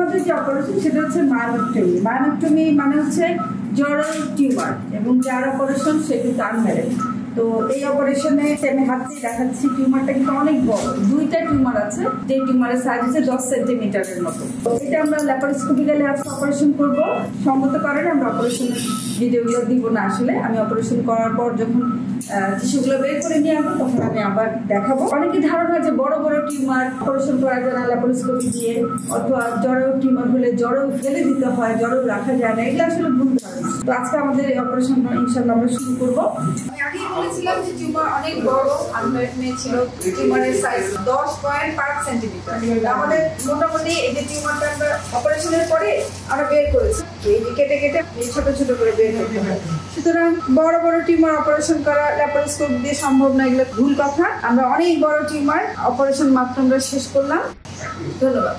আমাদের যে অপারেশন সেটা হচ্ছে মায়োমেক্টমি। মায়োমেক্টমি মানে হচ্ছে জড় টিউমার, এবং যার অপারেশন সে কিন্তু আনম্যারিড। তো এই অপারেশনে আমি হাতে দেখাচ্ছি, টিউমারটা কিন্তু অনেক বড়, 2টা টিউমার আছে, যে টিউমারের সাইজ হচ্ছে 10 সেন্টিমিটারের মতো। তো এটা আমরা ল্যাপারোস্কোপিক্যালি আজকে অপারেশন করব। সঙ্গত কারণে আমরা অপারেশনের ভিডিওগুলো দিব না। আসলে আমি অপারেশন করার পর যখন টিস্যুগুলো বের করে নিয়ে আসবো তখন আমি আবার দেখাবো। অনেকে ধারণা যে বড় বড় টিউমার অপারেশন করা যায় না ল্যাপারোস্কোপি দিয়ে, অথবা জরায়ু টিউমার হলে জরায়ু ফেলে দিতে হয়, জরায়ু রাখা যায় না, এটা আসলে ভুল ধারণা। তো আজকে আমাদের এই অপারেশনটা ইনশাআল্লাহ আমরা শুরু করবো। আমি আগেই বলেছিলাম যে টিউমার অনেক বড়, আনম্যারিড মেয়ে ছিল, টিউমারের সাইজ 10.5 সেন্টিমিটার। আমাদের মোটামুটি এই যে টিউমারটা আমরা অপারেশনের পরে আমরা বের করেছি, এই যে কেটে কেটে ছোট ছোট করে বের করতে হয়। সুতরাং বড় বড় টিউমার অপারেশন করা ল্যাপারোস্কোপ দিয়ে সম্ভব না, এগুলো ভুল কথা। আমরা অনেক বড় টিউমার অপারেশন মাত্র আমরা শেষ করলাম। ধন্যবাদ।